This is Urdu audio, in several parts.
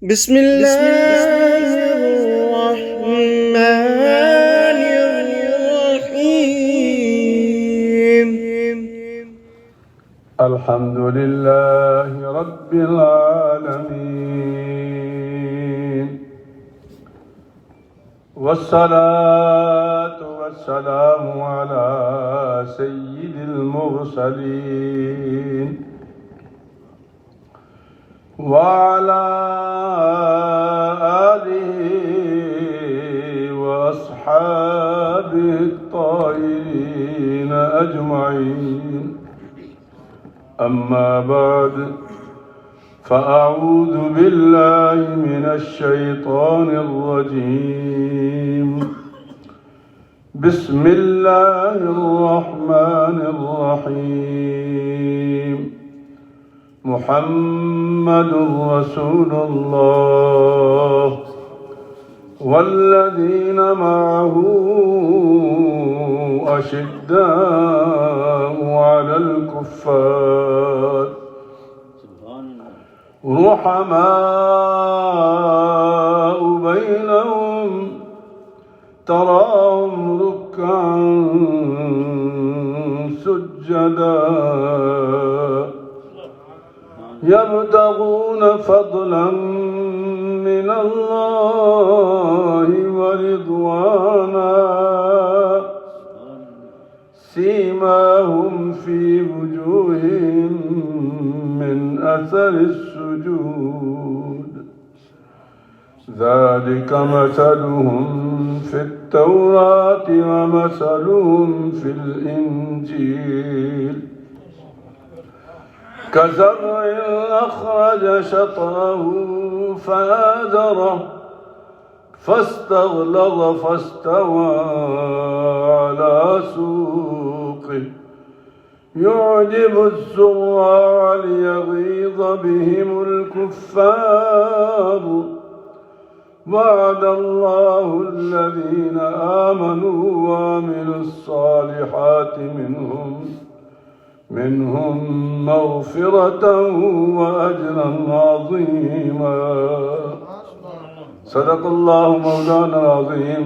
بسم الله الرحمن الرحيم. الحمد لله رب العالمين، والصلاة والسلام على سيد المرسلين وعلى آله وأصحابه الطاهرين أجمعين. أما بعد، فأعوذ بالله من الشيطان الرجيم. بسم الله الرحمن الرحيم. محمد رسول الله والذين معه أشداء على الكفار رحماء بينهم، تراهم ركعا سجدا يبتغون فضلا من الله ورضوانا، سيماهم في وجوههم من أثر السجود، ذلك مثلهم في التوراة ومثلهم في الإنجيل، كزرع أخرج شطأه فآزره فاستغلظ فاستوى على سوقه يعجب الزراع ليغيظ بهم الكفار. وعد الله الذين آمنوا وعملوا الصالحات منهم مغفرة وأجرا عظيما. صدق الله مولانا العظيم،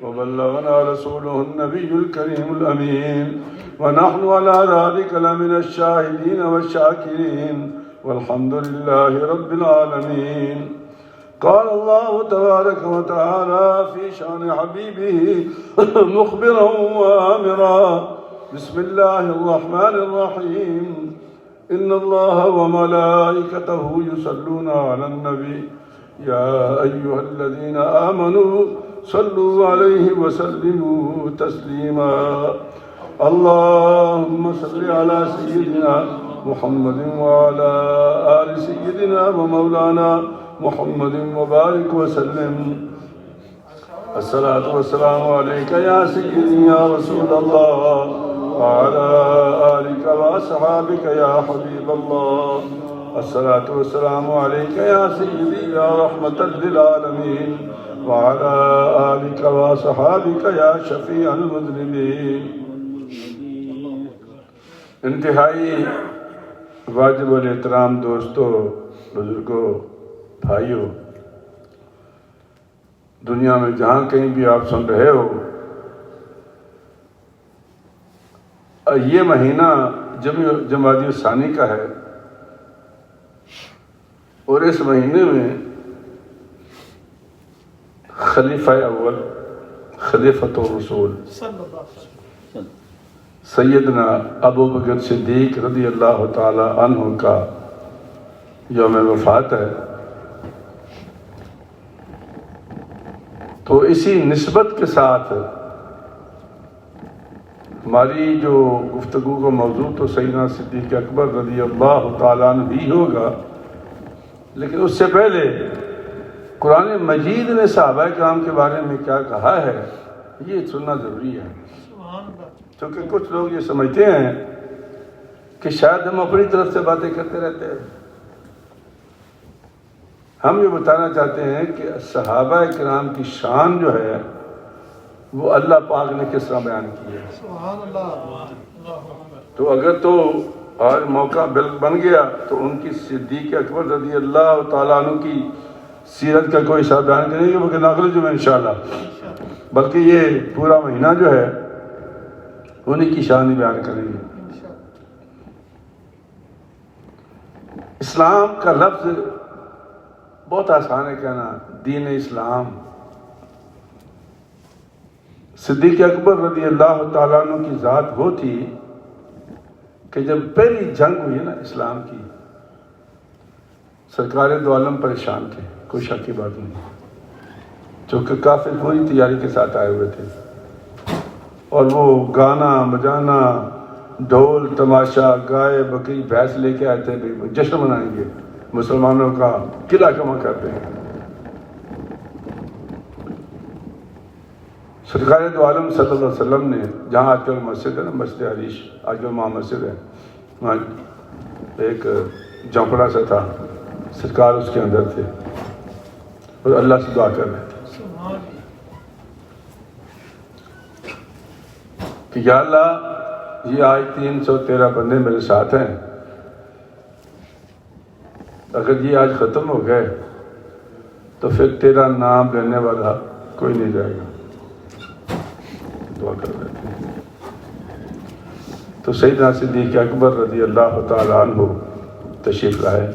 وبلغنا رسوله النبي الكريم الأمين، ونحن على ذلك لمن الشاهدين والشاكرين، والحمد لله رب العالمين. قال الله تبارك وتعالى في شأن حبيبه مخبرا وآمرا: بسم الله الرحمن الرحيم. إن الله وملائكته يصلون على النبي يا أيها الذين آمنوا صلوا عليه وسلموا تسليما. اللهم صل على سيدنا محمد وعلى آل سيدنا ومولانا محمد وبارك وسلم. الصلاة والسلام عليك يا سيدي يا رسول الله، وعلى آلك وأصحابك يا حبيب الله. الصلاة والسلام عليك يا سيدي يا رحمة للعالمين، وعلى آلك وأصحابك يا شفيع المذنبين. انتہائی واجب الاحترام دوستو، بزرگوں، بھائیوں، دنیا میں جہاں کہیں بھی آپ سن رہے ہو، یہ مہینہ جمادی الثانی کا ہے، اور اس مہینے میں خلیفہ اول، خلیفۃ الرسول سیدنا ابو بکر صدیق رضی اللہ تعالی عنہ کا یوم وفات ہے۔ تو اسی نسبت کے ساتھ ہماری جو گفتگو کا موضوع تو سیدنا صدیق اکبر رضی اللہ تعالیٰ عنہ بھی ہوگا، لیکن اس سے پہلے قرآن مجید نے صحابہ کرام کے بارے میں کیا کہا ہے یہ سننا ضروری ہے، کیونکہ کچھ لوگ یہ سمجھتے ہیں کہ شاید ہم اپنی طرف سے باتیں کرتے رہتے ہیں۔ ہم یہ بتانا چاہتے ہیں کہ صحابہ کرام کی شان جو ہے وہ اللہ پاک نے کس طرح بیان کی ہے۔ سبحان اللہ۔ تو اگر تو آج موقع بن گیا تو ان کی صدیق اکبر رضی اللہ تعالیٰ عنہ کی سیرت کا کوئی حصہ بیان کریں گے بلکہ اگلے جمعے انشاءاللہ، بلکہ یہ پورا مہینہ جو ہے انہی کی شان بیان کریں گے۔ اسلام کا لفظ بہت آسان ہے کہنا، دین اسلام۔ صدیق اکبر رضی اللہ تعالیٰ عنہ کی ذات وہ تھی کہ جب پہلی جنگ ہوئی نا اسلام کی، سرکار دو عالم پریشان تھے، کوئی شک کی بات نہیں، چونکہ کافر پوری تیاری کے ساتھ آئے ہوئے تھے، اور وہ گانا بجانا، ڈھول تماشا، گائے بکری بھینس لے کے آئے تھے، جشن منائیں گے، مسلمانوں کا قلعہ کما کر دیں گے۔ سرکار دو عالم صلی اللہ علیہ وسلم نے، جہاں آج کل مسجد ہے نا، مسجد عریش، آج کل وہاں مسجد ہے، وہاں ایک جھونپڑا سا تھا، سرکار اس کے اندر تھے اور اللہ سے دعا کر رہے تھے کہ یا اللہ، یہ آج 313 بندے میرے ساتھ ہیں، اگر یہ آج ختم ہو گئے تو پھر تیرا نام لینے والا کوئی نہیں جائے گا۔ دعا کر رہے تھے تو سیدنا صدیق اکبر رضی اللہ تعالیٰ عنہ تشریف لائے،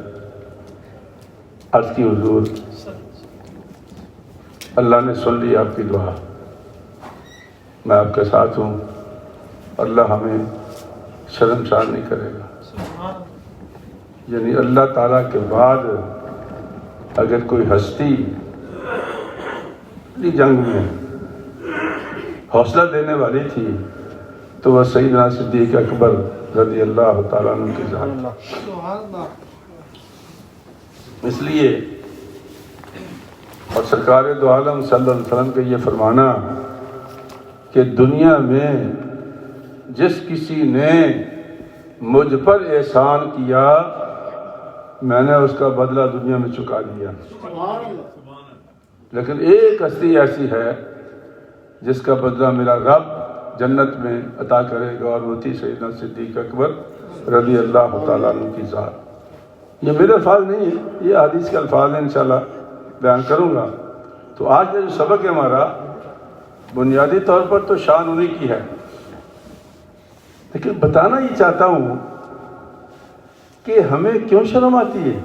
عرض کی حضور اللہ نے سن لی آپ کی دعا، میں آپ کے ساتھ ہوں، اللہ ہمیں شرمسار نہیں کرے گا۔ یعنی اللہ تعالیٰ کے بعد اگر کوئی ہستی جنگ میں حوصلہ دینے والی تھی تو وہ سیدنا صدیق اکبر رضی اللہ تعالیٰ عنہ کی ذات۔ اس لیے اور سرکار دو عالم صلی اللہ علیہ وسلم کا یہ فرمانا کہ دنیا میں جس کسی نے مجھ پر احسان کیا میں نے اس کا بدلہ دنیا میں چکا دیا، لیکن ایک ہستی ایسی ہے جس کا بدلہ میرا رب جنت میں عطا کرے گا، اور وہ تھی سیدنا صدیق اکبر رضی اللہ تعالیٰ عنہ کی ذات۔ یہ میرے الفاظ نہیں ہے، یہ حدیث کے الفاظ ہیں، انشاءاللہ بیان کروں گا۔ تو آج کا جو سبق ہے ہمارا، بنیادی طور پر تو شان انہی کی ہے، لیکن بتانا یہ چاہتا ہوں کہ ہمیں کیوں شرم آتی ہے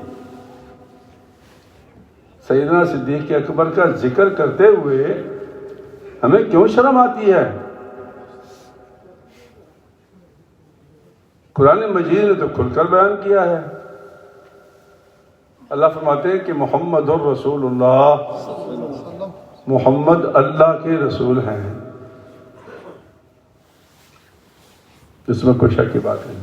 سیدنا صدیق اکبر کا ذکر کرتے ہوئے، ہمیں کیوں شرم آتی ہے؟ قرآن مجید نے تو کھل کر بیان کیا ہے۔ اللہ فرماتے ہیں کہ محمد الرسول اللہ، محمد اللہ کے رسول ہیں، اس میں کوئی شک کی بات نہیں۔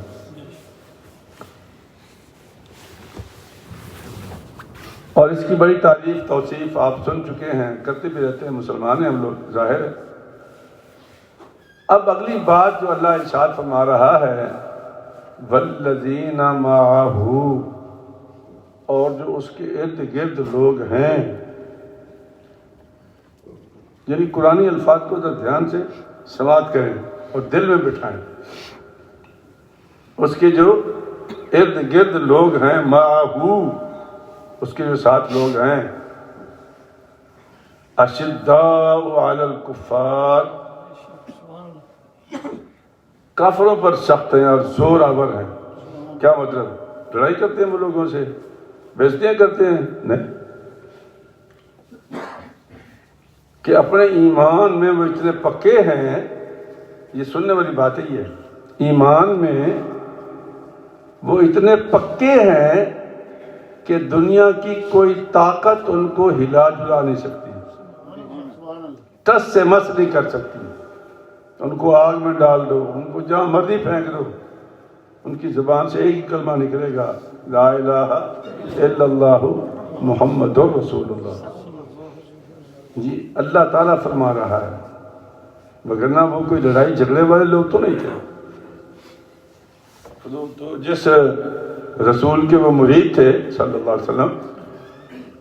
اور اس کی بڑی تعریف توصیف آپ سن چکے ہیں، کرتے بھی رہتے ہیں، مسلمان ہیں ہم لوگ، ظاہر ہے۔ اب اگلی بات جو اللہ ارشاد فرما رہا ہے، والذین معہ، اور جو اس کے ارد گرد لوگ ہیں، یعنی قرآنی الفاظ کو ذرا دھیان سے سماعت کریں اور دل میں بٹھائیں۔ اس کے جو ارد گرد لوگ ہیں، معہ، اس کے جو ساتھ لوگ ہیں، اشداء علی الکفار، کافروں پر سخت ہیں اور زور آور ہیں۔ کیا مطلب؟ لڑائی کرتے ہیں وہ لوگوں سے، بےزتیاں کرتے ہیں؟ نہیں، کہ اپنے ایمان میں وہ اتنے پکے ہیں، یہ سننے والی بات ہی ہے، ایمان میں وہ اتنے پکے ہیں کہ دنیا کی کوئی طاقت ان کو ہلا جلا نہیں سکتی، ٹس سے مس نہیں کر سکتی۔ ان کو آگ میں ڈال دو، ان کو جہاں مرضی پھینک دو، ان کی زبان سے ایک ہی کلمہ نکلے گا، لا الہ الا اللہ محمد رسول اللہ۔ جی اللہ تعالیٰ فرما رہا ہے، وگرنہ وہ کوئی لڑائی جھگڑے والے لوگ تو نہیں تھے۔ تو جس رسول کے وہ مرید تھے صلی اللہ علیہ وسلم،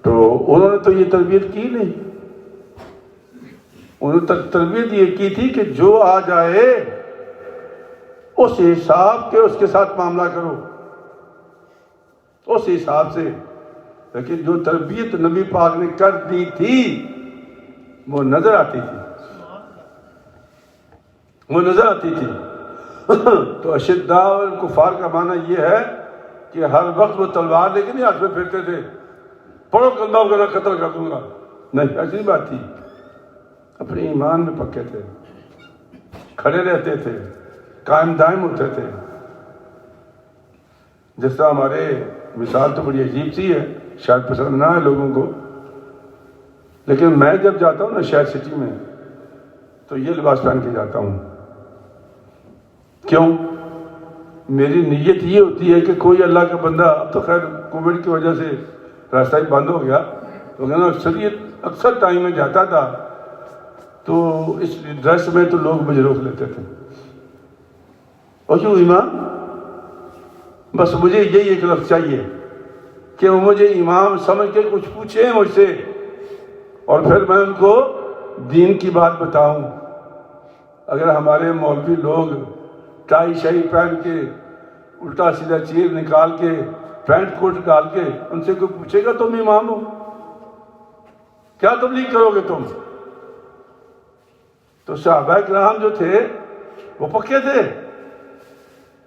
تو انہوں نے تو یہ تربیت کی نہیں، انہوں نے تربیت یہ کی تھی کہ جو آ جائے اس حساب کے اس کے ساتھ معاملہ کرو، اس حساب سے لیکن جو تربیت نبی پاک نے کر دی تھی وہ نظر آتی تھی، وہ نظر آتی تھی۔ تو اشداء الکفار کا معنی یہ ہے کہ ہر وقت وہ تلوار لے کے نہیں ہاتھ میں پھرتے تھے، پڑھو کلمہ وغیرہ قتل کر دوں گا، نہیں، ایسی بات تھی۔ اپنے ایمان میں پکے تھے، کھڑے رہتے تھے، قائم دائم ہوتے تھے۔ جس طرح ہمارے مثال تو بڑی عجیب سی ہے، شاید پسند نہ ہے لوگوں کو، لیکن میں جب جاتا ہوں نا شہر سٹی میں تو یہ لباس پہن کے جاتا ہوں۔ کیوں؟ میری نیت یہ ہوتی ہے کہ کوئی اللہ کا بندہ، اب تو خیر کووڈ کی وجہ سے راستہ ہی بند ہو گیا، تو اکثر ٹائم میں جاتا تھا تو اس ڈریس میں تو لوگ مجھے روک لیتے تھے، اور کیوں امام؟ بس مجھے یہی ایک لفظ چاہیے کہ وہ مجھے امام سمجھ کے کچھ پوچھیں مجھ سے، اور پھر میں ان کو دین کی بات بتاؤں۔ اگر ہمارے مولوی لوگ ٹائی شائی پہن کے، الٹا سیدھا چیر نکال کے، پینٹ کوٹ ڈال کے، ان سے کوئی پوچھے گا تم امام ہو؟ کیا تبلیغ کرو گے تم؟ تو صحابہ کرام جو تھے وہ پکے تھے،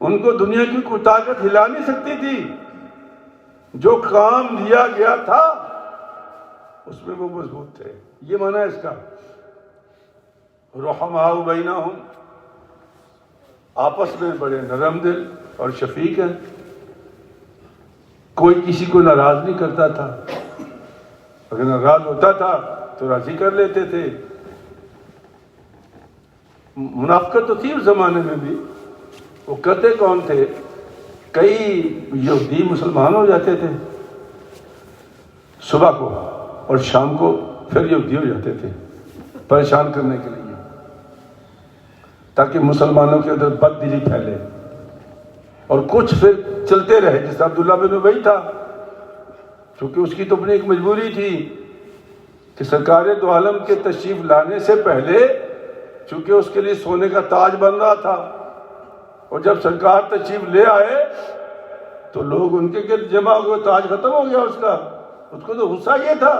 ان کو دنیا کی کوئی طاقت ہلا نہیں سکتی تھی۔ جو کام دیا گیا تھا اس میں وہ مضبوط تھے، یہ معنی ہے اس کا۔ رحماء بینہم، آپس میں بڑے نرم دل اور شفیق ہیں، کوئی کسی کو ناراض نہیں کرتا تھا، اگر ناراض ہوتا تھا تو راضی کر لیتے تھے۔ منافقت تو تھی اس زمانے میں بھی، وہ کرتے کون تھے؟ کئی یہودی مسلمان ہو جاتے تھے صبح کو، اور شام کو پھر یہودی ہو جاتے تھے پریشان کرنے کے لیے، تاکہ مسلمانوں کے اندر بد دلی پھیلے، اور کچھ پھر چلتے رہے۔ جس عبداللہ بن ابی تھا، چونکہ اس کی تو اپنی ایک مجبوری تھی کہ سرکار دو عالم کے تشریف لانے سے پہلے، چونکہ اس کے لیے سونے کا تاج بن رہا تھا، اور جب سرکار تشریف لے آئے تو لوگ ان کے گرد جمع ہو گئے، تاج ختم ہو گیا اس کا۔ اس کو تو غصہ یہ تھا،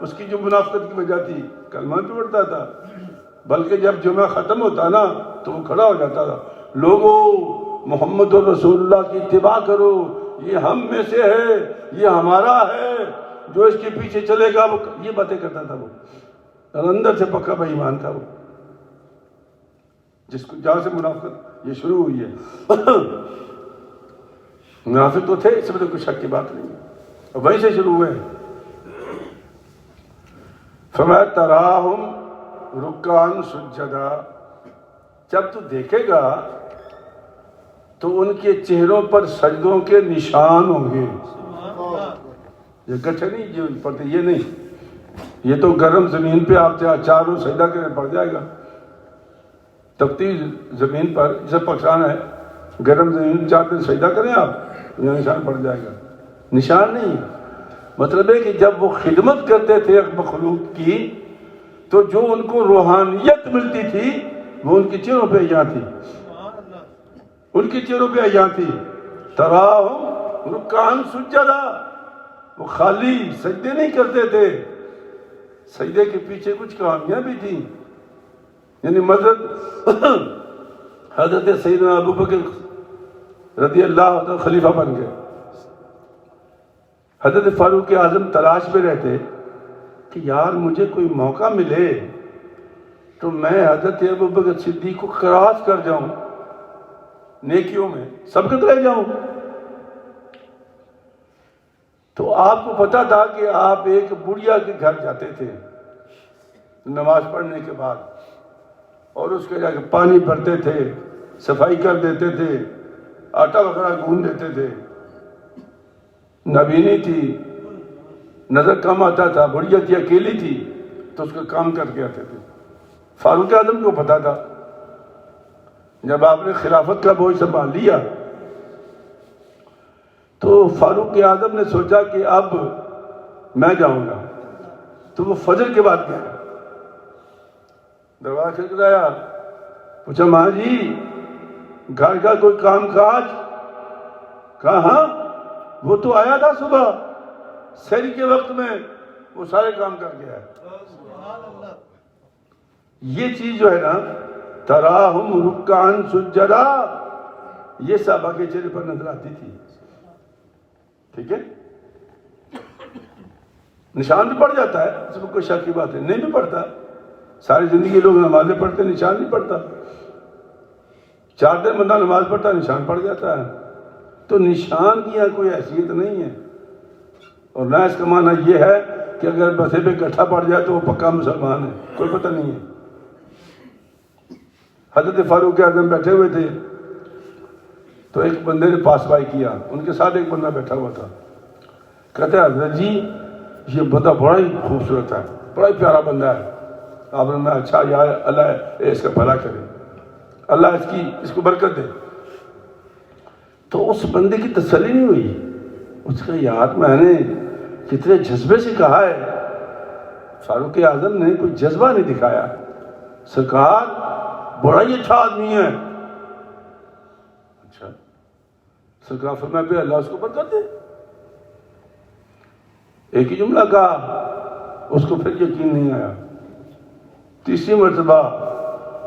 اس کی جو منافقت کی وجہ تھی، کلمہ نہیں پڑھتا تھا، بلکہ جب جمعہ ختم ہوتا نا تو وہ کھڑا ہو جاتا تھا، لوگوں محمد رسول اللہ کی اتباع کرو، یہ ہم میں سے ہے، یہ ہمارا ہے، جو اس کے پیچھے چلے گا وہ، یہ باتیں کرتا تھا وہ، اور اندر سے پکا بے ایمان تھا وہ، جس کو جہاں سے منافقت یہ شروع ہوئی ہے۔ منافق تو تھے، اس میں تو کوئی شک کی بات نہیں ہے، اور وہیں سے شروع ہوئے۔ فرمایا تراہم رکعن سجدا، جب تو دیکھے گا تو ان کے چہروں پر سجدوں کے نشان ہوں گے۔ یہ گٹھے نہیں جو پڑھتے، یہ نہیں، یہ تو گرم زمین پہ آپ چاروں سجدہ کرنے پڑ جائے گا، تپتی زمین پر، جسے پاکستان ہے، گرم زمین چار دن سجدہ کریں آپ، یہاں نشان پڑ جائے گا۔ نشان نہیں، مطلب ہے کہ جب وہ خدمت کرتے تھے مخلوق کی تو جو ان کو روحانیت ملتی تھی وہ ان کے چہروں پہ عیاں تھی، ان کے چہروں پہ عیاں تھی۔ تراہم رکعن سجدا، وہ خالی سجدے نہیں کرتے تھے، سجدے کے پیچھے کچھ کامیاں بھی تھیں، یعنی حضرت سیدنا ابوبکر رضی اللہ عنہ خلیفہ بن گئے، حضرت فاروق اعظم تلاش میں رہتے کہ یار مجھے کوئی موقع ملے تو میں حضرت ابوبکر صدیق کو کراس کر جاؤں، نیکیوں میں سبقت رہ جاؤں۔ تو آپ کو پتا تھا کہ آپ ایک بڑھیا کے گھر جاتے تھے نماز پڑھنے کے بعد، اور اس کے جا کے پانی بھرتے تھے، صفائی کر دیتے تھے، آٹا وغیرہ گوندھ دیتے تھے۔ نبینی تھی، نظر کم آتا تھا، بڑھیا تھی، اکیلی تھی، تو اس کا کام کر کے آتے تھے۔ فاروق اعظم کو پتا تھا، جب آپ نے خلافت کا بوجھ سنبھال لیا تو فاروق اعظم نے سوچا کہ اب میں جاؤں گا، تو وہ فجر کے بعد گیا، دروازہ کھٹکھٹایا، پوچھا ماں جی گھر کا کوئی کام کاج؟ کہا ہاں، وہ تو آیا تھا صبح سحری کے وقت میں وہ سارے کام کر گیا ہے. یہ چیز جو ہے نا تراہم رکعن سجدا، یہ صحابہ کے چہرے پر نظر آتی تھی. ٹھیک ہے، نشان بھی پڑ جاتا ہے، اس میں کوئی شک کی بات ہے. نہیں بھی پڑتا، ساری زندگی لوگ نمازیں پڑھتے نشان نہیں پڑتا. 4 دن بندہ نماز پڑھتا نشان پڑ جاتا ہے. تو نشان کی یہاں کوئی حیثیت نہیں ہے. اور نہ اس کا معنی یہ ہے کہ اگر بسے پہ گٹھا پڑ جائے تو وہ پکا مسلمان ہے، کوئی پتہ نہیں ہے. حضرت فاروق اعظم بیٹھے ہوئے تھے تو ایک بندے نے پاس بائی کیا، ان کے ساتھ ایک بندہ بیٹھا ہوا تھا. کہتے ہیں حضرت جی یہ بندہ بڑا ہی خوبصورت ہے، بڑا ہی پیارا بندہ ہے. آپ نے اچھا یار اللہ اس کا بھلا کرے، اللہ اس کو برکت دے. تو اس بندے کی تسلی نہیں ہوئی. اس کا یاد میں نے کتنے جذبے سے کہا ہے، فاروق اعظم نے کوئی جذبہ نہیں دکھایا. سرکار بڑا ہی اچھا آدمی ہے. اچھا، سرکار فرمایا پہ اللہ اس کو برکت دے. ایک ہی جملہ کہا، اس کو پھر یقین نہیں آیا. تیسری مرتبہ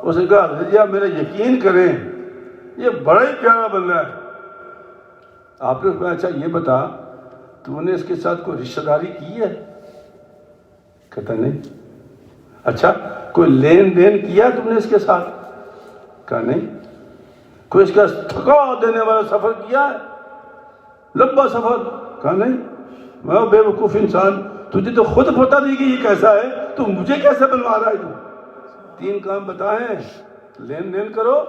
اس نے کہا حضرت جی آپ میرا یقین کریں، یہ بڑا ہی پیارا بندہ ہے. آپ نے کہا اچھا یہ بتا تو نے اس کے ساتھ کوئی رشتہ داری کی ہے؟ کہتا نہیں. اچھا کوئی لین دین کیا تم نے اس کے ساتھ؟ کہا نہیں. کوئی اس کا تھکا دینے والا سفر کیا ہے، لمبا سفر؟ کہا نہیں. میں بے وقوف انسان، تجھے تو خود پتہ نہیں کہ یہ کیسا ہے، تو مجھے کیسے بنوا رہا ہے تو؟ 3 کام بتائیں، لین دین کرو،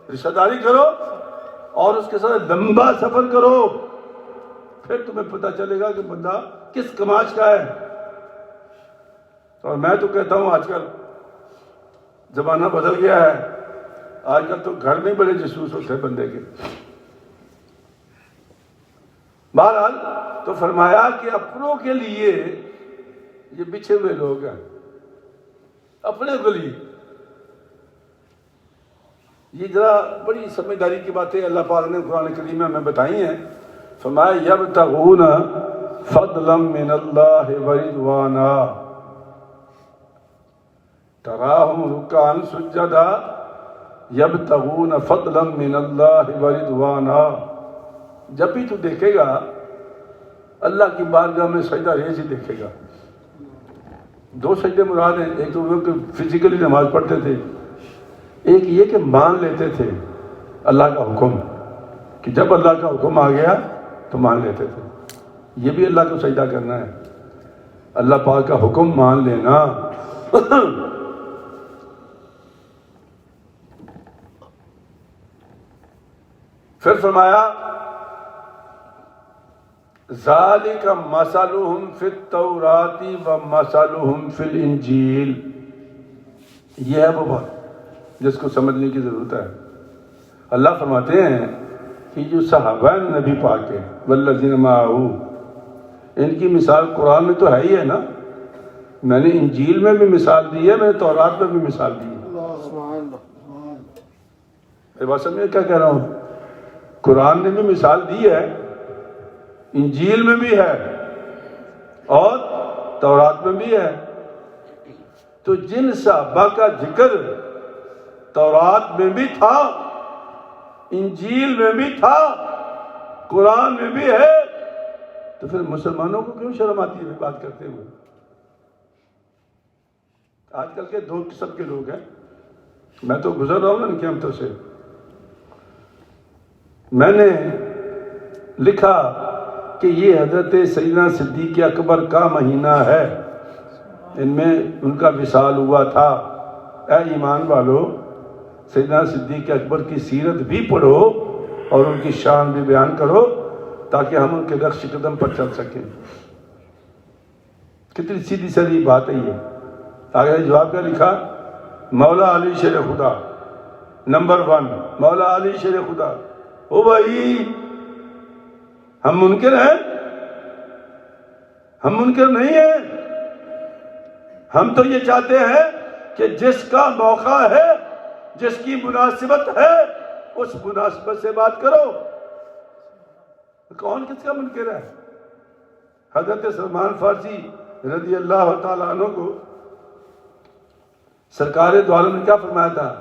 رشتہ داری کرو، اور اس کے ساتھ لمبا سفر کرو، پھر تمہیں پتہ چلے گا کہ بندہ کس کماش کا ہے. اور میں تو کہتا ہوں آج کل زمانہ بدل گیا ہے. آج کل تو گھر میں بڑے جاسوس ہوتے ہیں بندے کے. بہرحال تو فرمایا کہ اپنوں کے لیے یہ بچھے ہوئے لوگ ہیں، اپنے کے لیے. یہ ذرا بڑی سمجھداری کی باتیں اللہ پاک نے قرآن کریم میں ہمیں بتائی ہیں. فرمایا یبتغون فضلا من اللہ ورضوانا تراہم رکعا سجدا یبتغون فضلا من اللہ ورضوانا. جب بھی تو دیکھے گا اللہ کی بارگاہ میں سجدہ ریز ہی دیکھے گا. 2 سجدے مراد ہیں. ایک تو وہ کہ فزیکلی نماز پڑھتے تھے، ایک یہ کہ مان لیتے تھے اللہ کا حکم، کہ جب اللہ کا حکم آ گیا تو مان لیتے تھے. یہ بھی اللہ کو سجدہ کرنا ہے، اللہ پاک کا حکم مان لینا. پھر فرمایا ذالک مثلہم فی التوراۃ و مثلہم فی الانجیل. یہ ہے وہ بات جس کو سمجھنے کی ضرورت ہے. اللہ فرماتے ہیں کہ جو صحابہ نبی پاک ہیں والذین معہ، ان کی مثال قرآن میں تو ہے ہی ہے نا. میں نے انجیل میں بھی مثال دی ہے، میں نے تورات میں بھی مثال دی ہے. یہ بات سمجھے کیا کہہ رہا ہوں؟ قرآن نے بھی مثال دی ہے، انجیل میں بھی ہے اور تورات میں بھی ہے. تو جن صحابہ کا ذکر تورات میں بھی تھا، انجیل میں بھی تھا، قرآن میں بھی ہے، تو پھر مسلمانوں کو کیوں شرم آتی ہے بات کرتے ہوئے؟ آج کل کے 2 قسم کے لوگ ہیں. میں تو گزر رہا ہوں نا ان کے امتوں سے. میں نے لکھا کہ یہ حضرت سیدنا صدیق اکبر کا مہینہ ہے، ان میں ان کا وصال ہوا تھا. اے ایمان والو، سیدنا صدیق اکبر کی سیرت بھی پڑھو اور ان کی شان بھی بیان کرو تاکہ ہم ان کے نقش قدم پر چل سکیں. کتنی سیدھی سادی بات ہے یہ. آگے جواب کیا لکھا؟ مولا علی شیر خدا نمبر 1، مولا علی شیر خدا. او بھائی ہم منکر ہیں؟ ہم منکر نہیں ہیں. ہم تو یہ چاہتے ہیں کہ جس کا موقع ہے، جس کی مناسبت ہے، اس مناسبت سے بات کرو. کون کس کا منکر ہے؟ حضرت سلمان فارسی رضی اللہ تعالیٰ عنہ کو سرکار دو عالم نے کیا فرمایا تھا؟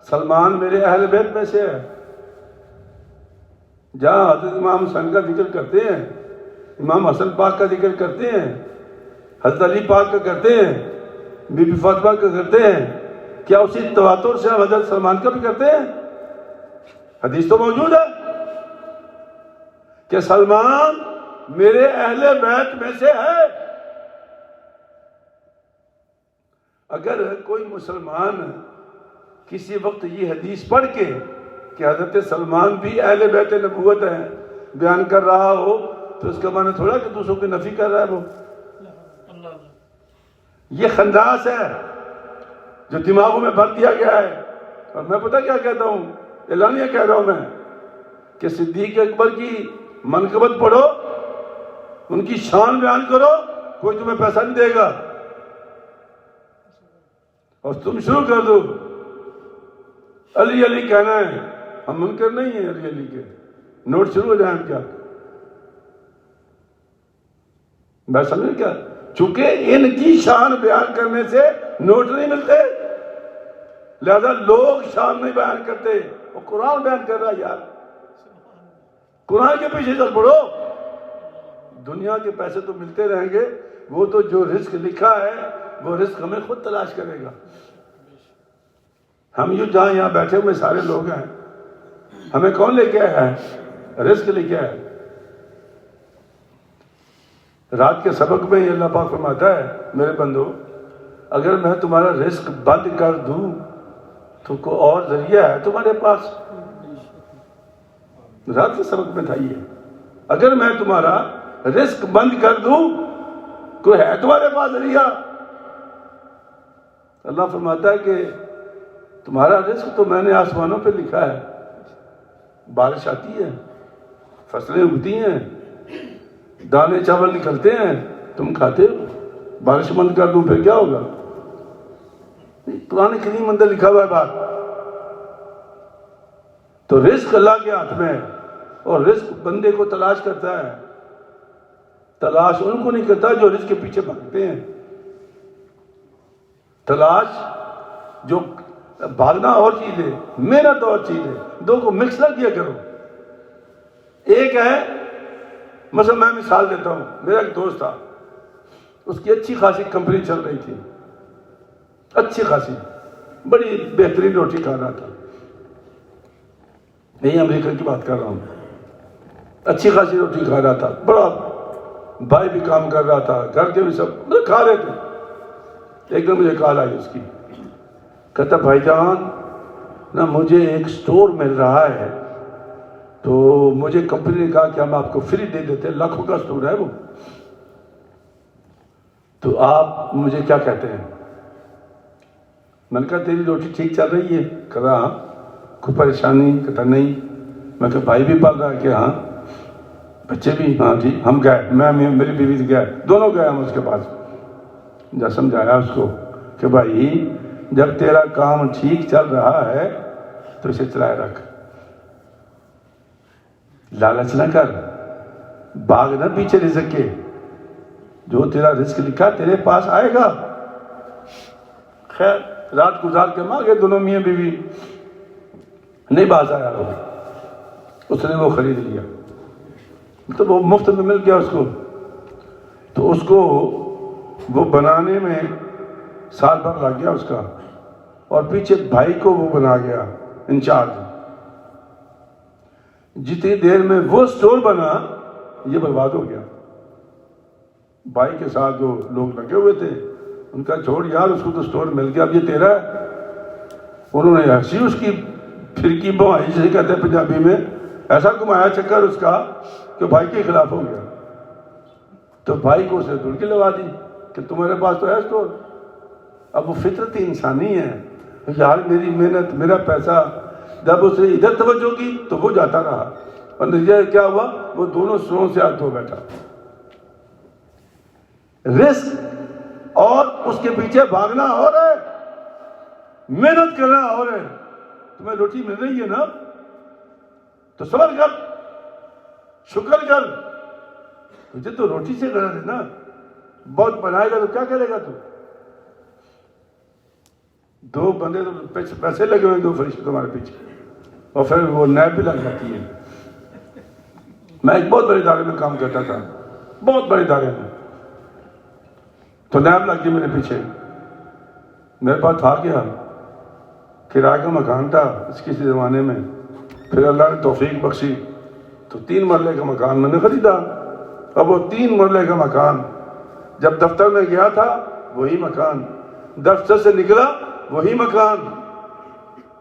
سلمان میرے اہل بیت میں سے ہے۔ جہاں حضرت امام حسین کا ذکر کرتے ہیں، امام حسن پاک کا ذکر کرتے ہیں، حضرت علی پاک کا کرتے ہیں، بی بی فاطمہ کا کرتے ہیں، کیا اسی تواتر سے ہم حضرت سلمان کا بھی کرتے ہیں؟ حدیث تو موجود ہے کہ سلمان میرے اہل بیت میں سے ہے۔ اگر کوئی مسلمان کسی وقت یہ حدیث پڑھ کے کہ حضرت سلمان بھی اہل بیت نبوت ہیں بیان کر رہا ہو تو اس کا معنی تھوڑا کہ دوسروں کی نفی کر رہا ہے وہ۔ یہ خنداس ہے جو دماغوں میں بھر دیا گیا ہے۔ اور میں پتہ کیا کہتا ہوں، اعلانیہ کہہ رہا ہوں میں کہ صدیق اکبر کی منقبت پڑھو، ان کی شان بیان کرو، کوئی تمہیں پیسہ نہیں دے گا، اور تم شروع کر دو علی علی کہنا ہے۔ ہم منکر نہیں ہیں علی علی کے، نوٹ شروع ہو جائیں کیا؟ میں سمجھ کیا؟ چونکہ ان کی شان بیان کرنے سے نوٹ نہیں ملتے، لہذا لوگ شان نہیں بیان کرتے، وہ قرآن بیان کر رہا ہے یار۔ قرآن کے پیچھے چل پڑو۔ دنیا کے پیسے تو ملتے رہیں گے، وہ تو جو رزق لکھا ہے وہ رزق ہمیں خود تلاش کرے گا۔ ہم یوں جہاں یہاں بیٹھے ہوئے سارے لوگ ہیں، ہمیں کون لے کے آیا ہے؟ رزق لے کے آیا ہے۔ رات کے سبق میں یہ اللہ پاک فرماتا ہے میرے بندو، اگر میں تمہارا رزق بند کر دوں تو کوئی اور ذریعہ ہے تمہارے پاس؟ رات کے سبق میں تھا یہ، اگر میں تمہارا رزق بند کر دوں کوئی ہے تمہارے پاس ذریعہ؟ اللہ فرماتا ہے کہ تمہارا رزق تو میں نے آسمانوں پہ لکھا ہے، بارش آتی ہے، فصلیں اگتی ہیں، دانے چاول نکلتے ہیں، تم کھاتے ہو۔ بارش بند کر دوں پھر کیا ہوگا؟ قرآن کریم اندر لکھا ہوا ہے بات۔ تو رزق اللہ کے ہاتھ میں ہے، اور رزق بندے کو تلاش کرتا ہے۔ تلاش ان کو نہیں کرتا جو رزق کے پیچھے بھاگتے ہیں۔ تلاش جو بھاگنا اور چیز ہے، محنت اور چیز ہے، دو کو مکس نہ کیا کرو۔ ایک ہے، مثلا میں مثال دیتا ہوں، میرا ایک دوست تھا، اس کی اچھی خاصی کمپنی چل رہی تھی، اچھی خاصی بڑی بہترین روٹی کھا رہا تھا، یہی امریکہ کی بات کر رہا ہوں، اچھی خاصی روٹی کھا رہا تھا، بڑا بھائی بھی کام کر رہا تھا، گھر کے بھی سب کھا رہے تھے۔ ایک دن مجھے کال آئی اس کی، کہتا بھائی جان نا مجھے ایک سٹور مل رہا ہے، تو مجھے کمپنی نے کہا کہ ہم آپ کو فری دے دیتے، لاکھوں کا سٹور ہے وہ، تو آپ مجھے کیا کہتے ہیں؟ میں نے کہا تیری روٹی ٹھیک چل رہی ہے؟ کہہ رہا ہاں۔ کوئی پریشانی؟ کہتا نہیں۔ میں کہا بھائی بھی پال رہا ہے؟ کہ ہاں۔ بچے بھی؟ ہاں ٹھیک۔ ہم گئے، میں میری بیوی سے گئے، دونوں گئے ہم اس کے پاس۔ جب سمجھایا اس کو کہ بھائی جب تیرا کام ٹھیک چل رہا ہے تو اسے چلائے رکھ، لالچ نہ کر، بھاگ نہ پیچھے رزق کے، جو تیرا رزق لکھا تیرے پاس آئے گا۔ خیر رات گزار کے ماں گئے دونوں میاں بیوی، نہیں باز آیا وہ، اس نے وہ خرید لیا، تو وہ مفت میں مل گیا اس کو، تو اس کو وہ بنانے میں سال بھر لگ گیا اس کا، اور پیچھے بھائی کو وہ بنا گیا انچارج۔ جتنی دیر میں وہ سٹور بنا یہ برباد ہو گیا۔ بھائی کے ساتھ جو لوگ لگے ہوئے تھے ان کا چھوڑ یار، اس کو تو سٹور مل گیا، اب یہ تیرا ہے۔ انہوں نے ایسی اس کی پھرکی بوائی، جسے کہتے ہیں پنجابی میں، ایسا گھمایا چکر اس کا کہ بھائی کے خلاف ہو گیا۔ تو بھائی کو اس نے دھڑکی لگا دی کہ تمہارے پاس تو ہے سٹور۔ اب وہ فطرتی انسانی ہے، یار میری محنت میرا پیسہ، جب اس نے ادھر توجہ کی تو وہ جاتا رہا، اور نتیجہ کیا ہوا؟ وہ دونوں سروں سے ہاتھ دھو بیٹھا۔ رزق اور اس کے پیچھے بھاگنا اور ہے، محنت کرنا اور ہے۔ تمہیں روٹی مل رہی ہے نا تو صبر کر، شکر کر، تجھے تو روٹی سے غرض ہے نا، بہت بنائے گا تو کیا کرے گا تو؟ دو بندے تو پیسے لگے ہوئے، دو فرشتے تمہارے پیچھے، اور پھر وہ نیب بھی لگ جاتی ہے۔ میں ایک بہت بڑے ادارے میں کام کرتا تھا، بہت بڑے ادارے میں، تو نیب لگ گئی میرے پیچھے۔ میرے پاس تھا کیا، کرایہ کا مکان تھا اس کسی زمانے میں، پھر اللہ نے توفیق بخشی تو 3 مرلے کا مکان میں نے خریدا۔ اب وہ 3 مرلے کا مکان، جب دفتر میں گیا تھا وہی مکان، دفتر سے نکلا وہی مکان،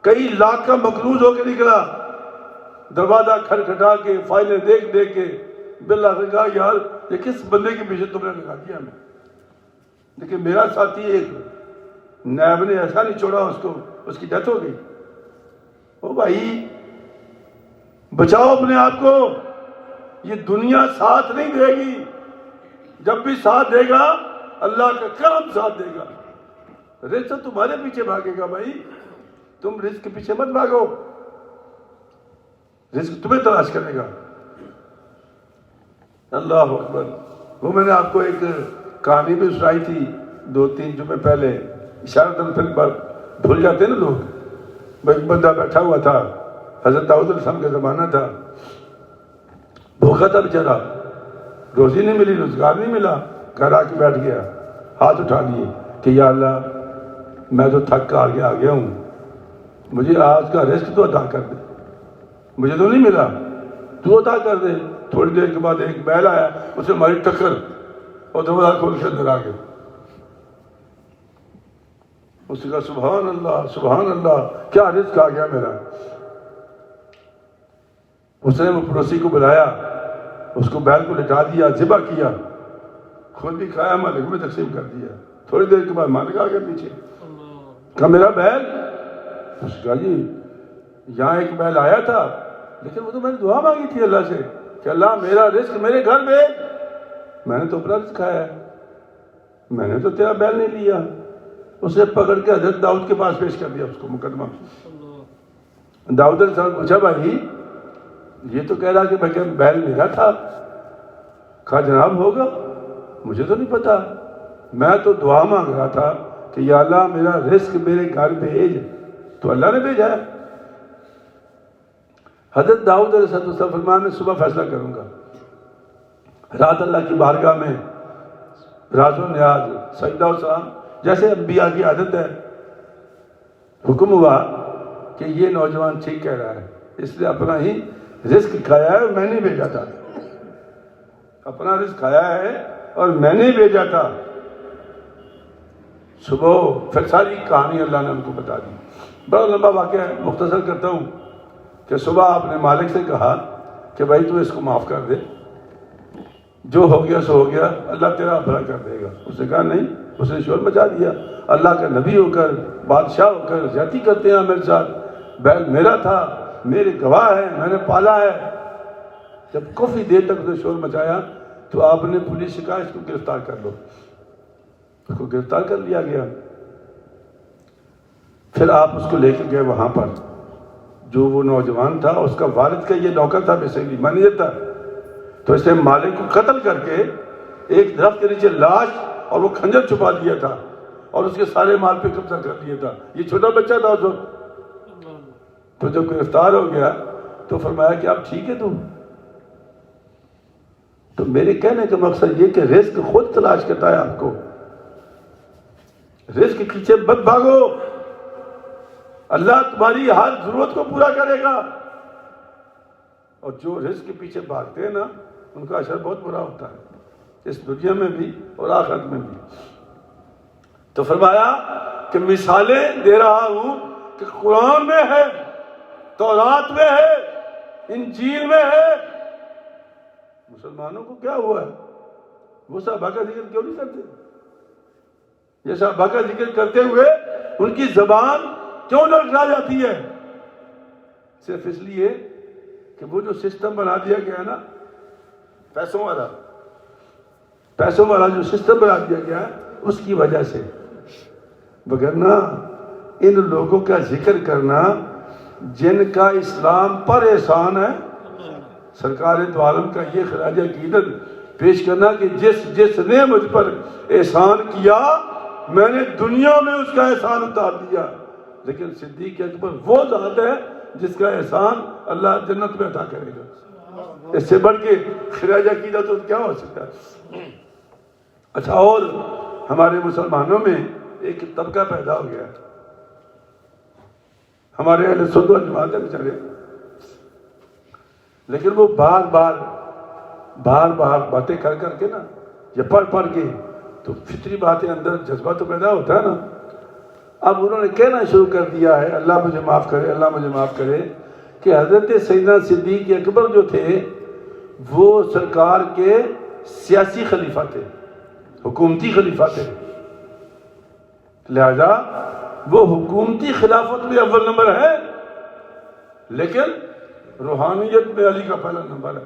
کئی لاکھ کا مقروض ہو کے نکلا، دروازہ کھٹکھٹا کے فائلیں دیکھ دیکھ کے بالآخر کہا یار یہ کس بندے کے پیچھے تم نے لگا دیا ہمیں۔ لیکن میرا ساتھی ایک نیب نے ایسا نہیں چھوڑا اس کو، اس کی ڈیتھ ہو گئی۔ او بھائی بچاؤ اپنے آپ کو، یہ دنیا ساتھ نہیں دے گی، جب بھی ساتھ دے گا اللہ کا کرم ساتھ دے گا۔ رزق تمہارے پیچھے بھاگے گا بھائی، تم رزق کے پیچھے مت بھاگو، رزق تمہیں تلاش کرے گا۔ اللہ اکبر۔ وہ میں نے آپ کو ایک کہانی بھی سنائی تھی 2-3 جمعے پہلے، اشارتاً پھر بھول جاتے نا لوگ۔ ایک بندہ بیٹھا ہوا تھا، حضرت داؤد علیہ السلام کا زمانہ تھا، بھوکا تھا بیچارہ، روزی نہیں ملی، روزگار نہیں ملا، گھر آ کے بیٹھ گیا، ہاتھ اٹھا لیے کہ یا اللہ میں تو تھک کر آگے آ گیا ہوں، مجھے آج کا رزق تو عطا کر دے، مجھے تو نہیں ملا، تو عطا کر دے۔ تھوڑی دیر کے بعد ایک بیل آیا، اسے ماری ٹکر اور دروازہ کھول کے اندر آ گیا۔ اس نے کہا سبحان اللہ سبحان اللہ، کیا رزق آ گیا میرا۔ اس نے وہ پڑوسی کو بلایا، اس کو بیل کو لٹا دیا، ذبح کیا، خود بھی کھایا، مالک میں تقسیم کر دیا۔ تھوڑی دیر کے بعد مالک آ گیا پیچھے، کہا میرا بیل؟ اس نے کہا جی یہاں ایک بیل آیا تھا، لیکن وہ تو میں نے دعا مانگی تھی اللہ سے کہ اللہ میرا رزق میرے گھر بھیج، میں نے تو اپنا رزق کھایا ہے، میں نے تو تیرا بیل نہیں لیا۔ اس نے پکڑ کے حضرت داؤد کے پاس پیش کر دیا اس کو مقدمہ۔ داؤد علیہ السلام پوچھا بھائی یہ تو کہہ رہا کہ بیل میرا تھا۔ کہا جناب ہوگا، مجھے تو نہیں پتا، میں تو دعا مانگ رہا تھا کہ یا اللہ میرا رزق میرے گھر بھیج، تو اللہ نے بھیجا ہے۔ حضرت داؤد علیہ السلام فرمایا میں صبح فیصلہ کروں گا، رات اللہ کی بارگاہ میں راز و نیاز سجدہ و سلام، جیسے انبیاء کی عادت ہے۔ حکم ہوا کہ یہ نوجوان ٹھیک کہہ رہا ہے، اس نے اپنا ہی رزق کھایا ہے اور میں نے بھیجا تھا، اپنا رزق کھایا ہے اور میں نے بھیجا تھا۔ صبح پھر ساری کہانی اللہ نے ہم کو بتا دی، بڑا لمبا واقعہ ہے، مختصر کرتا ہوں کہ صبح آپ نے مالک سے کہا کہ بھائی تو اس کو معاف کر دے، جو ہو گیا سو ہو گیا، اللہ تیرا بھلا کر دے گا۔ اس نے کہا نہیں، اس نے شور مچا دیا، اللہ کا نبی ہو کر بادشاہ ہو کر زیادتی کرتے ہیں میرے ساتھ، بیل میرا تھا، میرے گواہ ہے، میں نے پالا ہے۔ جب کافی دیر تک اس نے شور مچایا تو آپ نے پولیس سے کہا اس کو گرفتار کر لو، اس کو گرفتار کر لیا گیا۔ پھر آپ اس کو لے کے گئے وہاں پر، جو وہ نوجوان تھا اس کا والد کا یہ نوکر تھا، بیسیکلی مینیجر تھا، تو اس نے مالک کو قتل کر کے ایک درخت کے نیچے لاش اور وہ خنجر چھپا دیا تھا اور اس کے سارے مال پہ قبضہ کر لیا تھا۔ یہ چھوٹا بچہ تھا اس وقت۔ تو جب گرفتار ہو گیا تو فرمایا کہ آپ ٹھیک ہے تم؟ تو میرے کہنے کا مقصد یہ کہ رزق خود تلاش کرتا ہے آپ کو، رزق کے پیچھے مت بھاگو، اللہ تمہاری ہر ضرورت کو پورا کرے گا۔ اور جو رزق کے پیچھے بھاگتے ہیں نا ان کا اثر بہت برا ہوتا ہے، اس دنیا میں بھی اور آخرت میں بھی۔ تو فرمایا کہ مثالیں دے رہا ہوں کہ قرآن میں ہے، تورات میں ہے، انجیل میں ہے۔ مسلمانوں کو کیا ہوا ہے؟ وہ صحابہ کا ذکر کیوں نہیں کرتے؟ یہ صحابہ کا ذکر کرتے ہوئے ان کی زبان کیوں لڑکھڑا جاتی ہے؟ صرف اس لیے کہ وہ جو سسٹم بنا دیا گیا ہے نا، پیسوں والا جو سسٹم بنا دیا گیا ہے اس کی وجہ سے، وگرنہ ان لوگوں کا ذکر کرنا جن کا اسلام پر احسان ہے، سرکار دو عالم کا یہ خراج عقیدت پیش کرنا کہ جس نے مجھ پر احسان کیا میں نے دنیا میں اس کا احسان اتار دیا. لیکن صدیق اکبر وہ ذات ہے جس کا احسان اللہ جنت میں عطا کرے گا. اس سے بڑھ کے خراج عقیدہ تو کیا ہو سکتا ہے. اچھا، اور ہمارے مسلمانوں میں ایک طبقہ پیدا ہو گیا، ہمارے اہل سنت و جماعت بیچارے، لیکن وہ بار بار باتیں کر کے نا یا پڑھ کے تو فطری باتیں اندر جذبہ تو پیدا ہوتا ہے نا. اب انہوں نے کہنا شروع کر دیا ہے اللہ مجھے معاف کرے، اللہ مجھے معاف کرے، کہ حضرت سیدنا صدیق اکبر جو تھے وہ سرکار کے سیاسی خلیفہ تھے، حکومتی خلیفہ تھے، لہذا وہ حکومتی خلافت میں اول نمبر ہے، لیکن روحانیت میں علی کا پہلا نمبر ہے.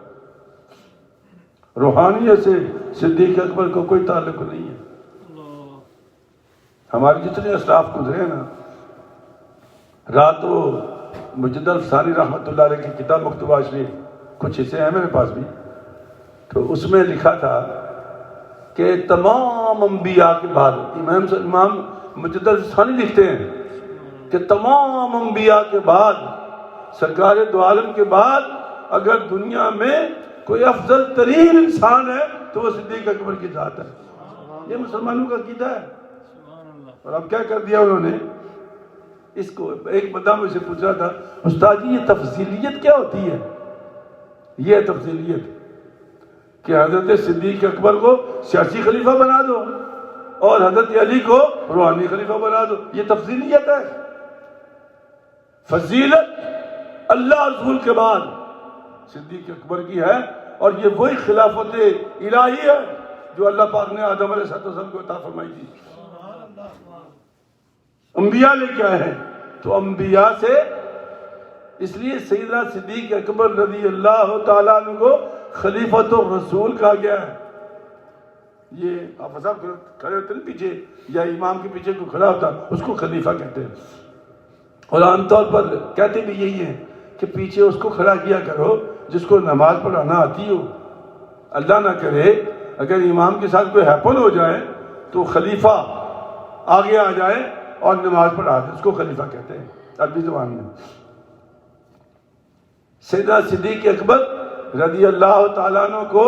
روحانیت سے صدیق اکبر کو کوئی تعلق نہیں ہے. ہمارے جتنے اسلاف گزرے ہیں نا، رات وہ مجد الفسانی رحمۃ اللہ علیہ کی کتاب مکتوبہ شریف کچھ حصے ہیں میرے پاس بھی، تو اس میں لکھا تھا کہ تمام انبیاء کے بعد امام مجد الفسانی لکھتے ہیں کہ تمام انبیاء کے بعد، سرکار دو عالم کے بعد اگر دنیا میں کوئی افضل ترین انسان ہے تو وہ صدیق اکبر کی ذات ہے. یہ مسلمانوں کا عقیدہ ہے. اور اب کیا کر دیا انہوں نے اس کو. ایک بندہ مجھ سے پوچھ رہا تھا استاد جی یہ تفضیلیت کیا ہوتی ہے؟ یہ تفضیلیت کہ حضرت صدیق اکبر کو سیاسی خلیفہ بنا دو اور حضرت علی کو روحانی خلیفہ بنا دو، یہ تفضیلیت ہے. فضیلت اللہ رسول کے بعد صدیق اکبر کی ہے، اور یہ وہی خلافت الہی ہے جو اللہ پاک نے آدم علیہ السلام کو عطا فرمائی تھی. انبیاء لے کے آئے ہیں تو انبیاء سے، اس لیے سیدنا صدیق اکبر رضی اللہ تعالیٰ عنہ کو خلیفۃ الرسول کہا گیا ہے. یہ آپ صاحب کھڑے ہوتے ہیں پیچھے یا امام کے پیچھے کوئی کھڑا ہوتا اس کو خلیفہ کہتے ہیں، اور عام طور پر کہتے بھی یہی ہیں کہ پیچھے اس کو کھڑا کیا کرو جس کو نماز پڑھانا آتی ہو. اللہ نہ کرے اگر امام کے ساتھ کوئی ہیپن ہو جائے تو خلیفہ آگے آ جائے اور نماز پڑھا دے، اس کو خلیفہ کہتے ہیں عربی زبان میں. سیدنا صدیق اکبر رضی اللہ تعالیٰ عنہ کو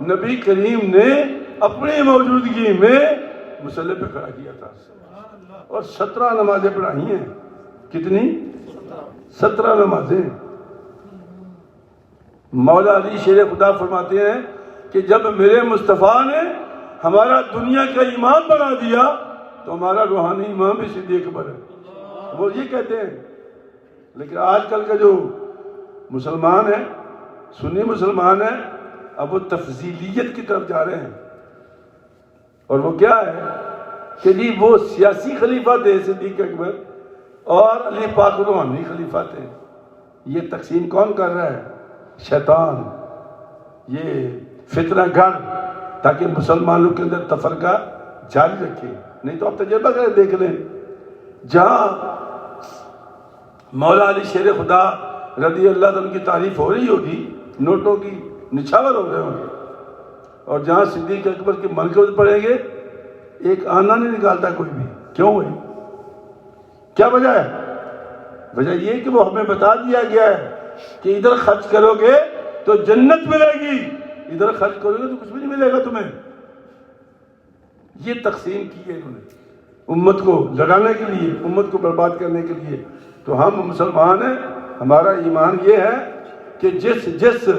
نبی کریم نے اپنی موجودگی میں مصلی پہ کھڑا کیا تھا اور 17 نمازیں پڑھائی ہیں. کتنی؟ 17 نمازیں. مولا علی شیر خدا فرماتے ہیں کہ جب میرے مصطفیٰ نے ہمارا دنیا کا امام بنا دیا تو ہمارا روحانی امام بھی صدیق اکبر ہے. وہ یہ کہتے ہیں. لیکن آج کل کا جو مسلمان ہے، سنی مسلمان ہے، اب وہ تفضیلیت کی طرف جا رہے ہیں. اور وہ کیا ہے کہ جی وہ سیاسی خلیفہ تھے صدیق اکبر اور علی پاک روحانی خلیفہ تھے. یہ تقسیم کون کر رہا ہے؟ شیطان. یہ فتنہ گر تاکہ مسلمانوں کے اندر تفرقہ جاری رکھے. نہیں تو آپ تجربہ کریں، دیکھ لیں جہاں مولا علی شیر خدا رضی اللہ عنہ کی تعریف ہو رہی ہوگی، نوٹوں کی نچھاور ہو رہے ہوں گے، اور جہاں صدیق اکبر کے منقبت پڑھیں گے ایک آنا نہیں نکالتا کوئی بھی. کیوں ہوئی؟ کیا وجہ ہے؟ وجہ یہ کہ وہ ہمیں بتا دیا گیا ہے کہ ادھر خرچ کرو گے تو جنت ملے گی، ادھر خرچ کرو گے تو کچھ بھی نہیں ملے گا تمہیں. یہ تقسیم کی ہے انہوں نے امت کو لڑانے کے لیے، امت کو برباد کرنے کے لیے. تو ہم مسلمان ہیں، ہمارا ایمان یہ ہے کہ جس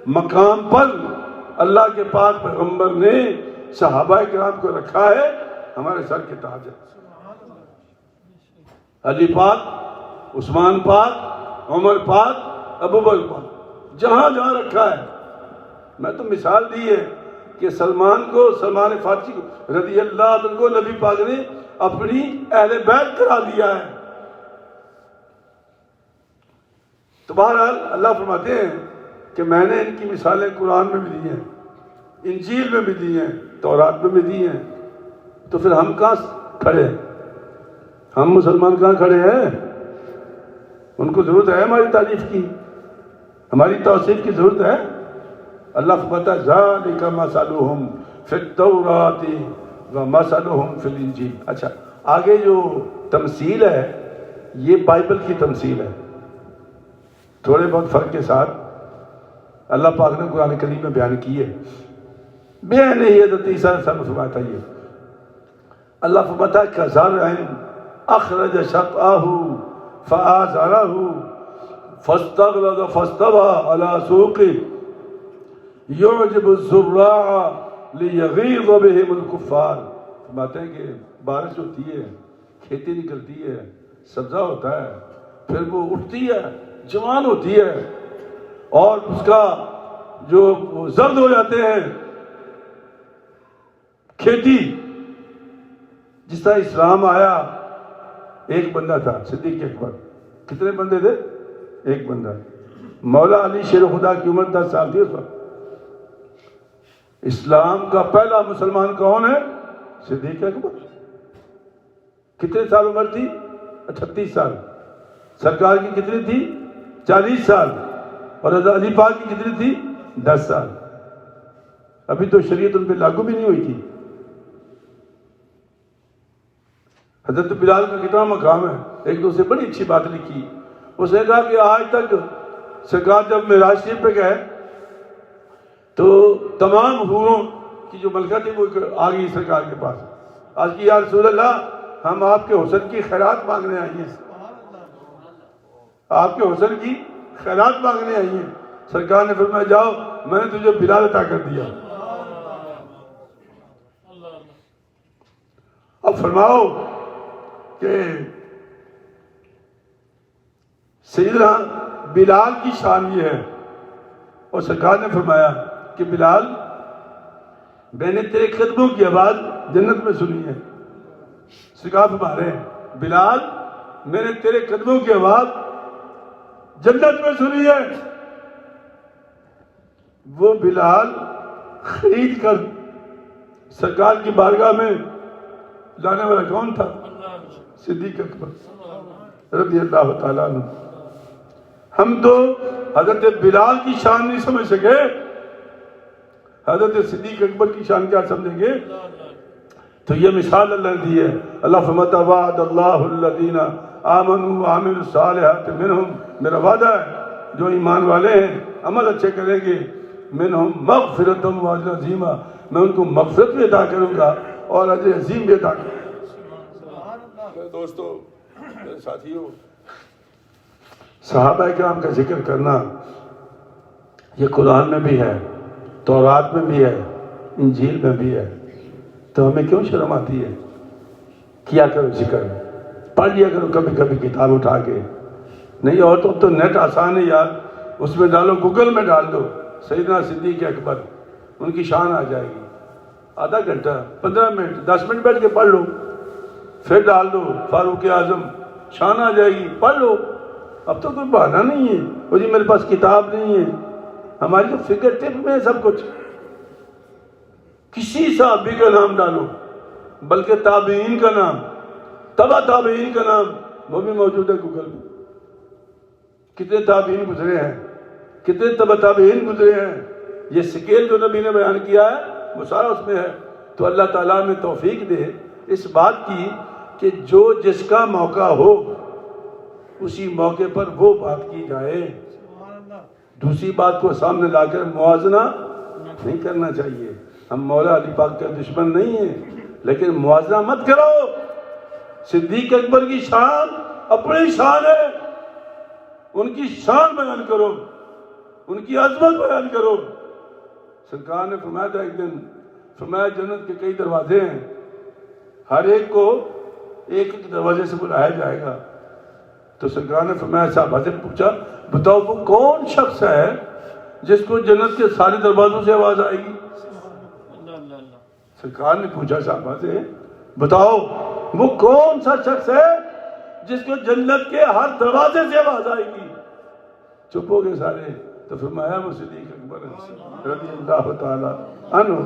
مقام پر اللہ کے پاک پیغمبر نے صحابہ کرام کو رکھا ہے ہمارے سر کے تاج ہے. علی پاک، عثمان پاک، عمر پاک، ابو بکر پاک، جہاں جہاں رکھا ہے. میں تو مثال دی ہے کہ سلمان فارسی کو رضی اللہ عنہ کو نبی پاک نے اپنی اہل بیت کرا دیا ہے. تو بہرحال اللہ فرماتے ہیں کہ میں نے ان کی مثالیں قرآن میں بھی دی ہیں، انجیل میں بھی دی ہیں، تورات میں بھی دی ہیں. تو پھر ہم کہاں کھڑے ہیں؟ ہم مسلمان کہاں کھڑے ہیں؟ ان کو ضرورت ہے ہماری تعریف کی، ہماری توصیف کی ضرورت ہے. اللہ فرماتا ہے ذالک مثلہم فی التوراۃ ومثلہم فی الانجیل. اچھا آگے جو تمثیل ہے یہ بائبل کی تمثیل ہے، تھوڑے بہت فرق کے ساتھ اللہ پاک نے قرآن کریم میں بیان کی ہے. بیان ہی حضرت عیسیٰ علیہ السلام فرماتا ہے یہ اللہ فرماتا ہے کزرع اخرج شطأہ فآزرہ فاستغلظ فاستوى على سوقه يعجب الزراع ليغيظ بهم الكفار. فرماتے ہیں کہ بارش ہوتی ہے، کھیتی نکلتی ہے، سبزہ ہوتا ہے، پھر وہ اٹھتی ہے، جوان ہوتی ہے اور اس کا جو زرد ہو جاتے ہیں کھیتی. جس طرح اسلام آیا ایک بندہ تھا صدیق اکبر. کتنے بندے تھے؟ ایک بندہ. مولا علی شیر خدا کی عمر 10 سال تھی اس وقت. اسلام کا پہلا مسلمان کون ہے؟ صدیق اکبر. کتنے سال عمر تھی؟ 38 سال. سرکار کی کتنی تھی؟ 40 سال. اور حضرت علی پاک کی کتنی تھی؟ 10 سال. ابھی تو شریعت ان پہ لاگو بھی نہیں ہوئی تھی. حضرت بلال کا کتنا مقام ہے. ایک دوسرے بڑی اچھی بات لکھی. اس نے کہا کہ آج تک سرکار جب معراج شریف پہ گئے تو تمام حوروں کی جو ملکہ تھی وہ آ گئی سرکار کے پاس. آج کی یا رسول اللہ ہم آپ کے حسن کی خیرات مانگنے آئی ہیں، آپ کے حسن کی خیرات مانگنے آئی ہیں. سرکار نے فرمایا جاؤ میں نے تجھے بلال عطا کر دیا. اب فرماؤ کہ سیدنا بلال کی شان یہ ہے. اور سرکار نے فرمایا کہ بلال میں نے تیرے قدموں کی آواز جنت میں سنی ہے. سرکار فرما رہے ہیں بلال میں نے تیرے قدموں کی آواز جنت میں سنی ہے. وہ بلال خرید کر سرکار کی بارگاہ میں لانے والا کون تھا؟ صدیق اکبر رضی اللہ تعالیٰ عنہ. ہم تو حضرت بلال کی شان نہیں سمجھ سکے، حضرت صدیق اکبر کی شان کیا سمجھیں گے؟ تو یہ مثال اللہ نے دی ہے. اللہ فرماتا وعد اللہ الذین آمنوا وعملوا الصالحات منہم، میرا وعدہ ہے جو ایمان والے ہیں عمل اچھے کریں گے، منہم مغفرۃ واجر عظیمہ، میں ان کو مغفرت بھی عطا کروں گا اور اجر عظیم بھی عطا کروں گا. میرے دوستو، میرے ساتھیو، صحابہ کرام کا ذکر کرنا یہ قرآن میں بھی ہے، تورات میں بھی ہے، انجیل میں بھی ہے. تو ہمیں کیوں شرم آتی ہے؟ کیا کرو ذکر، پڑھ لیا کرو کبھی کبھی کتاب اٹھا کے. نہیں اور تو نیٹ آسان ہے یار، اس میں ڈالو، گوگل میں ڈال دو سیدنا صدیق اکبر، ان کی شان آ جائے گی. آدھا گھنٹہ 15 منٹ 10 منٹ بیٹھ کے پڑھ لو، پھر ڈال دو فاروق اعظم، شان آ جائے گی، پڑھ لو. اب تو کوئی بہانہ نہیں ہے وہ جی میرے پاس کتاب نہیں ہے. ہماری تو فکر ٹپ میں ہے سب کچھ. کسی صحابی کا نام ڈالو، بلکہ تابعین کا نام، تبع تابعین کا نام، وہ بھی موجود ہے گوگل میں. کتنے تابعین گزرے ہیں، کتنے تبع تابعین گزرے ہیں. یہ سکیل جو نبی نے بیان کیا ہے وہ سارا اس میں ہے. تو اللہ تعالیٰ میں توفیق دے اس بات کی کہ جو جس کا موقع ہو اسی موقع پر وہ بات کی جائے. دوسری بات کو سامنے لا کر موازنہ نہیں کرنا چاہیے. ہم مولا علی پاک کا دشمن نہیں ہیں، لیکن موازنہ مت کرو. صدیق اکبر کی شان اپنی شان ہے، ان کی شان بیان کرو، ان کی عظمت بیان کرو. سرکار نے فرمایا تھا ایک دن، فرمایا جنت کے کئی دروازے ہیں، ہر ایک کو ایک ایک دروازے سے بلایا جائے گا. تو سرکار نے فرمایا صحابہ سے پوچھا بتاؤ وہ کون شخص ہے جس کو جنت کے سارے دروازوں سے آواز آئے گی؟ سرکار نے پوچھا صحابہ سے بتاؤ وہ کون سا شخص ہے جس کو جنت کے ہر دروازے سے آواز آئے گی؟ چپ ہو گئے سارے. تو فرمایا وہ صدیق اکبر رضی اللہ تعالیٰ عنہ.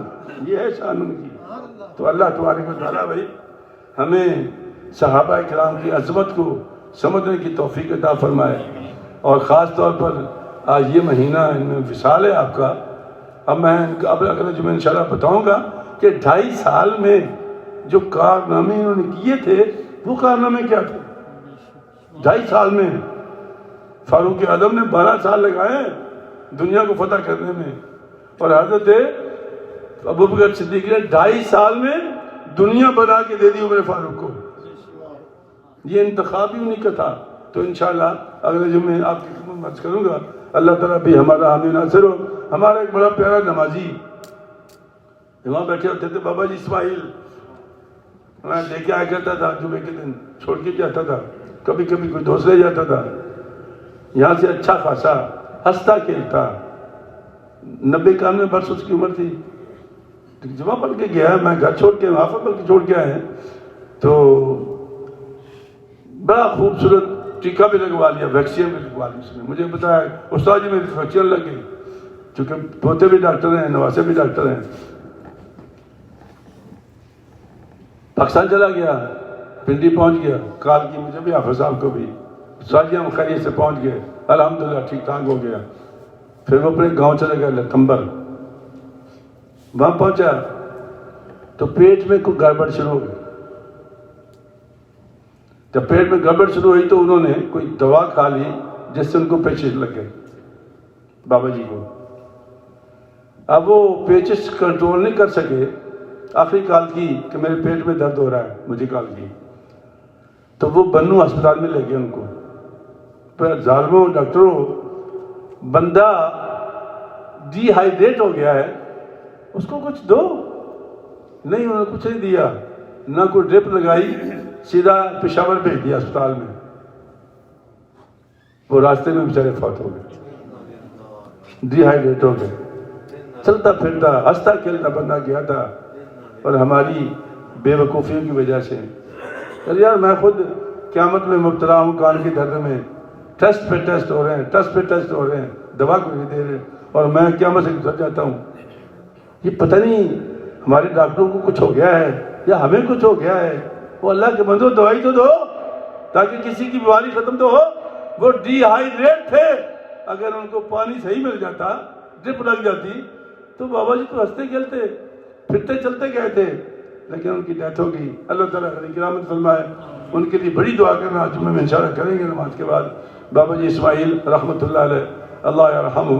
یہ ہے شان ان کی. تو اللہ تبارک و تعالیٰ بھائی ہمیں صحابہ کرام کی عظمت کو سمجھنے کی توفیق عطا فرمائے. اور خاص طور پر آج یہ مہینہ ان میں وصال ہے آپ کا، اب میں اگلے جمعہ انشاءاللہ بتاؤں گا کہ 2.5 سال میں جو کارنامے انہوں نے کیے تھے وہ کارنامے کیا تھے 2.5 سال میں. فاروق اعظم نے 12 سال لگائے دنیا کو فتح کرنے میں، اور حضرت ابوبکر صدیق نے 2.5 سال میں دنیا بنا کے دے دی عمر فاروق کو. یہ انتخاب ہی انہیں کا تھا. تو انشاءاللہ اگلے جمعے آپ کی خدمت میں عرض کروں گا. اللہ تعالیٰ بھی ہمارا حامی ناصر ہو. ہمارا ایک بڑا پیارا نمازی وہاں بیٹھے ہوتے تھے بابا جی اسماعیل، میں لے کے آیا کرتا تھا جمعے کے دن، چھوڑ کے جاتا تھا، کبھی کبھی کوئی دوست لے جاتا تھا. یہاں سے اچھا خاصا ہنستا کھیلتا، 90-91 برس اس کی عمر تھی. جمعہ پڑھ کے گیا، میں گھر چھوڑ کے وہاں پر چھوڑ کے آئے ہیں. تو بڑا خوبصورت ٹیکہ بھی لگوا لیا، ویکسین بھی لگوا لی اس نے. مجھے بتایا استاد جی میری ویکسین لگ گئی، چونکہ پوتے بھی ڈاکٹر ہیں، نواسے بھی ڈاکٹر ہیں. پاکستان چلا گیا، پنڈی پہنچ گیا، کال کی مجھے بھی، حافظ صاحب کو بھی. استاد جی ہم خیریت سے پہنچ گئے، الحمدللہ ٹھیک ٹھاک ہو گیا. پھر وہ اپنے گاؤں چلے گئے لتمبر. وہاں پہنچا تو پیٹ میں کوئی گڑبڑ شروع ہو گئی. جب پیٹ میں گڑبڑ شروع ہوئی تو انہوں نے کوئی دوا کھا لی جس سے ان کو پیچش لگ گئے بابا جی کو. اب وہ پیچش کنٹرول نہیں کر سکے، آخری کال کی کہ میرے پیٹ میں درد ہو رہا ہے، مجھے کال کی. تو وہ بنو ہسپتال میں لے گئے ان کو. پھر ظالموں ڈاکٹروں، بندہ ڈی ہائیڈریٹ ہو گیا ہے، اس کو کچھ دو. نہیں، انہوں نے کچھ نہیں دیا، نہ کوئی ڈرپ لگائی، سیدھا پشاور بھیج دیا اسپتال میں. وہ راستے میں بیچارے فوت ہو گئے، ڈی ہائیڈریٹ ہو گئے. چلتا پھرتا ہنستا کھیلتا بندہ گیا تھا، اور ہماری بے وقوفیوں کی وجہ سے. یار میں خود قیامت میں مبتلا ہوں، کان کی درد میں، ٹیسٹ پہ ٹیسٹ ہو رہے ہیں، ٹیسٹ پہ ٹیسٹ ہو رہے ہیں، دوا کو نہیں دے رہے، اور میں قیامت سے گزر جاتا ہوں. یہ پتہ نہیں ہمارے ڈاکٹروں کو کچھ ہو گیا ہے یا ہمیں کچھ ہو گیا ہے. وہ اللہ کے بندو دوائی تو دو تاکہ کسی کی بیماری ختم تو ہو. وہ ڈی ہائیڈریٹ تھے، اگر ان کو پانی صحیح مل جاتا، ڈرپ لگ جاتی، تو بابا جی تو ہنستے کھیلتے پھرتے چلتے گئے تھے. لیکن ان کی ڈیتھ ہو گئی. اللہ تعالیٰ علیہ کرامت فرمائے. ان کے لیے بڑی دعا کرنا جمعہ میں انشاءاللہ کریں گے نماز کے بعد. بابا جی اسماعیل رحمۃ اللہ علیہ، اللہ یرحمہ،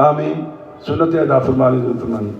آمین. سنت ادا فرمانی.